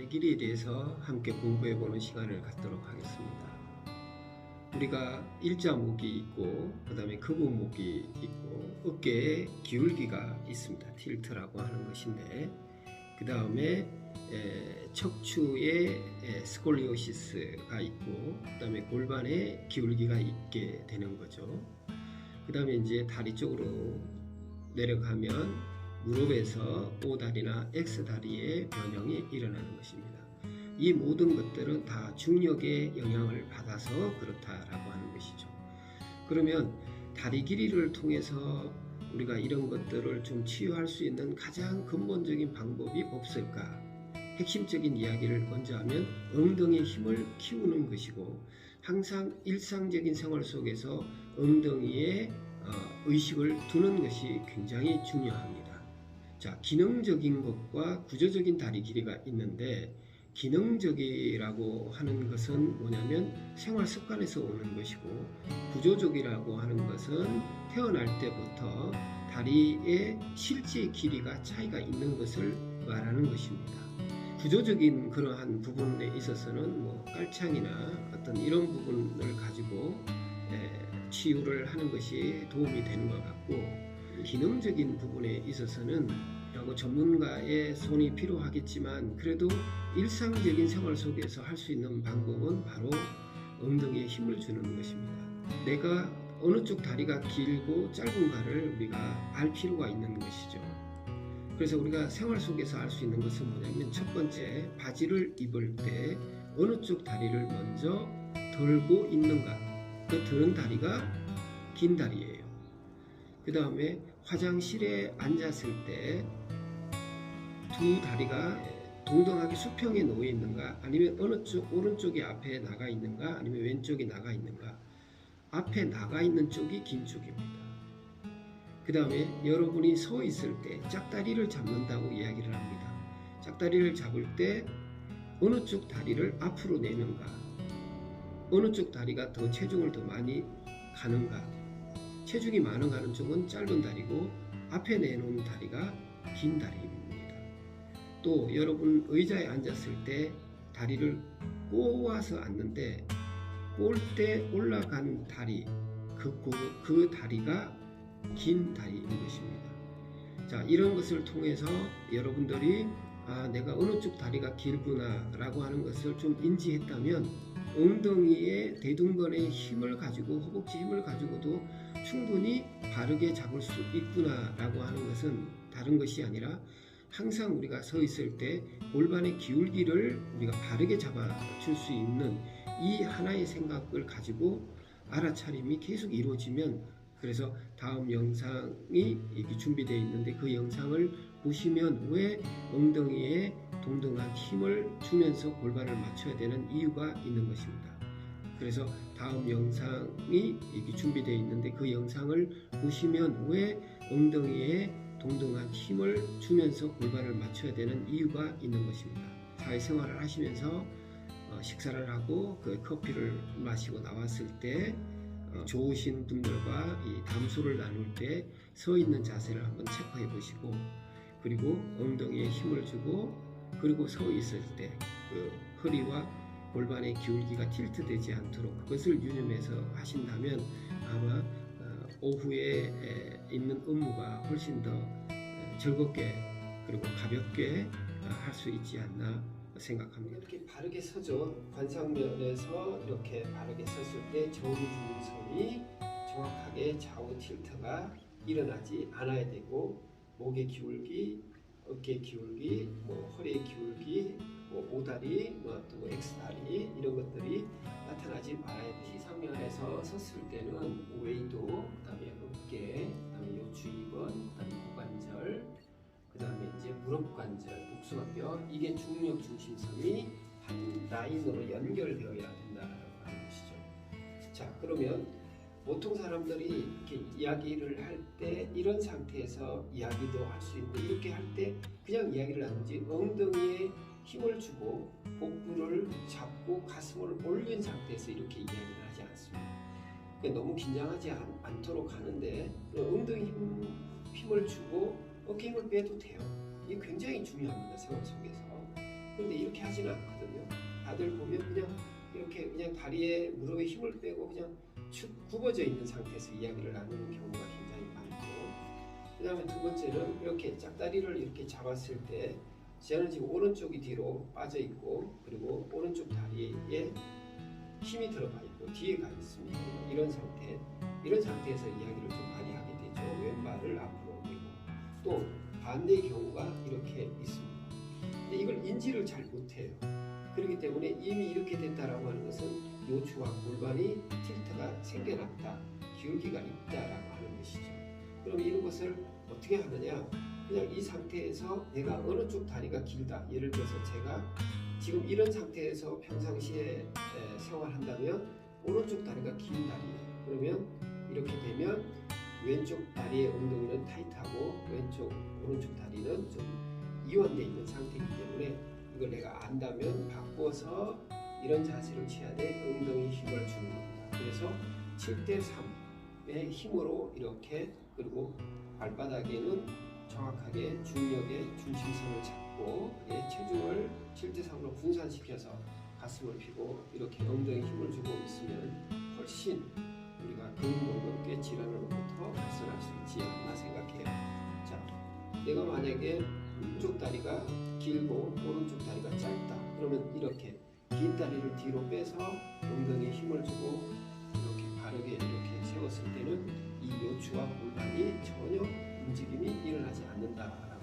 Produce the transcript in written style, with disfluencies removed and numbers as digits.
다리 길이에 대해서 함께 공부해 보는 시간을 갖도록 하겠습니다. 우리가 일자목이 있고 그 다음에 거북목이 있고 어깨에 기울기가 있습니다. 틸트라고 하는 것인데 그 다음에 척추에 스콜리오시스가 있고 그 다음에 골반에 기울기가 있게 되는 거죠. 그 다음에 이제 다리 쪽으로 내려가면 무릎에서 O다리나 X다리의 변형이 일어나는 것입니다. 이 모든 것들은 다 중력의 영향을 받아서 그렇다라고 하는 것이죠. 그러면 다리 길이를 통해서 우리가 이런 것들을 좀 치유할 수 있는 가장 근본적인 방법이 없을까? 핵심적인 이야기를 먼저 하면 엉덩이의 힘을 키우는 것이고 항상 일상적인 생활 속에서 엉덩이에 의식을 두는 것이 굉장히 중요합니다. 자, 기능적인 것과 구조적인 다리 길이가 있는데 기능적이라고 하는 것은 뭐냐면 생활 습관에서 오는 것이고 구조적이라고 하는 것은 태어날 때부터 다리의 실제 길이가 차이가 있는 것을 말하는 것입니다. 구조적인 그러한 부분에 있어서는 뭐 깔창이나 어떤 이런 부분을 가지고 치유를 하는 것이 도움이 되는 것 같고 기능적인 부분에 있어서는 전문가의 손이 필요하겠지만 그래도 일상적인 생활 속에서 할 수 있는 방법은 바로 엉덩이에 힘을 주는 것입니다. 내가 어느 쪽 다리가 길고 짧은가를 우리가 알 필요가 있는 것이죠. 그래서 우리가 생활 속에서 알 수 있는 것은 뭐냐면 첫 번째, 바지를 입을 때 어느 쪽 다리를 먼저 들고 있는가. 그 드는 다리가 긴 다리예요. 그 다음에 화장실에 앉았을 때 두 다리가 동등하게 수평에 놓여 있는가, 아니면 어느 쪽, 오른쪽이 앞에 나가 있는가, 아니면 왼쪽이 나가 있는가. 앞에 나가 있는 쪽이 긴 쪽입니다. 그 다음에 여러분이 서 있을 때 짝다리를 잡는다고 이야기를 합니다. 짝다리를 잡을 때 어느 쪽 다리를 앞으로 내는가, 어느 쪽 다리가 더 체중을 더 많이 가는가. 체중이 많은 가는 쪽은 짧은 다리고 앞에 내놓은 다리가 긴 다리입니다. 또 여러분 의자에 앉았을 때 다리를 꼬아서 앉는데 꼴 때 올라간 다리, 그 다리가 긴 다리인 것입니다. 자, 이런 것을 통해서 여러분들이 내가 어느 쪽 다리가 길구나 라고 하는 것을 좀 인지했다면 엉덩이의 대둔근의 힘을 가지고 허벅지 힘을 가지고도 충분히 바르게 잡을 수 있구나 라고 하는 것은 다른 것이 아니라 항상 우리가 서 있을 때 골반의 기울기를 우리가 바르게 잡아줄 수 있는 이 하나의 생각을 가지고 알아차림이 계속 이루어지면, 그래서 다음 영상이 여기 준비되어 있는데 그 영상을 보시면 왜 엉덩이에 동등한 힘을 주면서 골반을 맞춰야 되는 이유가 있는 것입니다. 그래서 다음 영상이 여기 준비되어 있는데 그 영상을 보시면 왜 엉덩이에 동등한 힘을 주면서 골반을 맞춰야 되는 이유가 있는 것입니다. 사회생활을 하시면서 식사를 하고 그 커피를 마시고 나왔을 때 좋으신 분들과 이 담소를 나눌 때 서 있는 자세를 한번 체크해 보시고, 그리고 엉덩이에 힘을 주고, 그리고 서 있을 때 그 허리와 골반의 기울기가 틸트되지 않도록 그것을 유념해서 하신다면 아마 오후에 있는 업무가 훨씬 더 즐겁게 그리고 가볍게 할 수 있지 않나 생각합니다. 이렇게 바르게 서죠. 관상면에서 이렇게 바르게 섰을 때 정중선이 정확하게 좌우 틸트가 일어나지 않아야 되고, 목의 기울기, 어깨 기울기, 허리의 기울기, 오다리, 또 X다리 이런 것들이 나타나지 말아야 돼. 시상면에서 섰을 때는 웨이도, 그 다음에 어깨, 그 다음에 요추2번, 그 다음에 고관절, 그 다음에 이제 무릎 관절, 복숭아뼈, 이게 중력 중심선이 한 라인으로 연결되어야 된다라고 하는 것이죠. 자, 그러면 보통 사람들이 이렇게 이야기를 할 때 이런 상태에서 이야기도 할 수 있고, 이렇게 할 때 그냥 이야기를 하는지 엉덩이에 힘을 주고 복부를 잡고 가슴을 올린 상태에서 이렇게 이야기를 하지 않습니다. 그러니까 너무 긴장하지 않도록 하는데 엉덩이 힘을 주고 어깨 힘을 빼도 돼요. 이게 굉장히 중요합니다. 생활 속에서. 그런데 이렇게 하지는 않거든요. 다들 보면 그냥 다리에 무릎에 힘을 빼고 그냥 축 굽어져 있는 상태에서 이야기를 나누는 경우가 굉장히 많고, 그 다음에 두 번째는 이렇게 짝다리를 이렇게 잡았을 때 저는 지금 오른쪽이 뒤로 빠져 있고, 그리고 오른쪽 다리에 힘이 들어가 있고 뒤에 가 있습니다. 이런 상태에서 이야기를 좀 많이 하게 되죠. 왼발을 앞으로 올리고, 또 반대의 경우가 이렇게 있습니다. 근데 이걸 인지를 잘 못해요. 그렇기 때문에 이미 이렇게 됐다라고 하는 것은 요추와 골반이 틸트가 생겨났다, 기울기가 있다라고 하는 것이죠. 그럼 이런 것을 어떻게 하느냐? 그냥 이 상태에서 내가 어느 쪽 다리가 길다, 예를 들어서 제가 지금 이런 상태에서 평상시에 생활한다면 오른쪽 다리가 긴 다리예요. 그러면 이렇게 되면 왼쪽 다리의 엉덩이는 타이트하고 오른쪽 다리는 좀 이완되어 있는 상태이기 때문에 이걸 내가 안다면 바꿔서 이런 자세를 취해야 돼. 엉덩이 힘을 주는 겁니다. 그래서 7대3의 힘으로 이렇게, 그리고 발바닥에는 정확하게 중력의 중심선을 잡고 체중을 7대3으로 분산시켜서 가슴을 펴고 이렇게 엉덩이 힘을 주고 있으면 훨씬 우리가 근육목은 질환으로부터 벗어날 수 있지 않나 생각해요. 자, 내가 만약에 왼쪽 다리가 길고 오른쪽 다리가 짧다, 그러면 이렇게 긴 다리를 뒤로 빼서 엉덩이에 힘을 주고 이렇게 바르게 이렇게 세웠을 때는 이 요추와 골반이 전혀 움직임이 일어나지 않는다.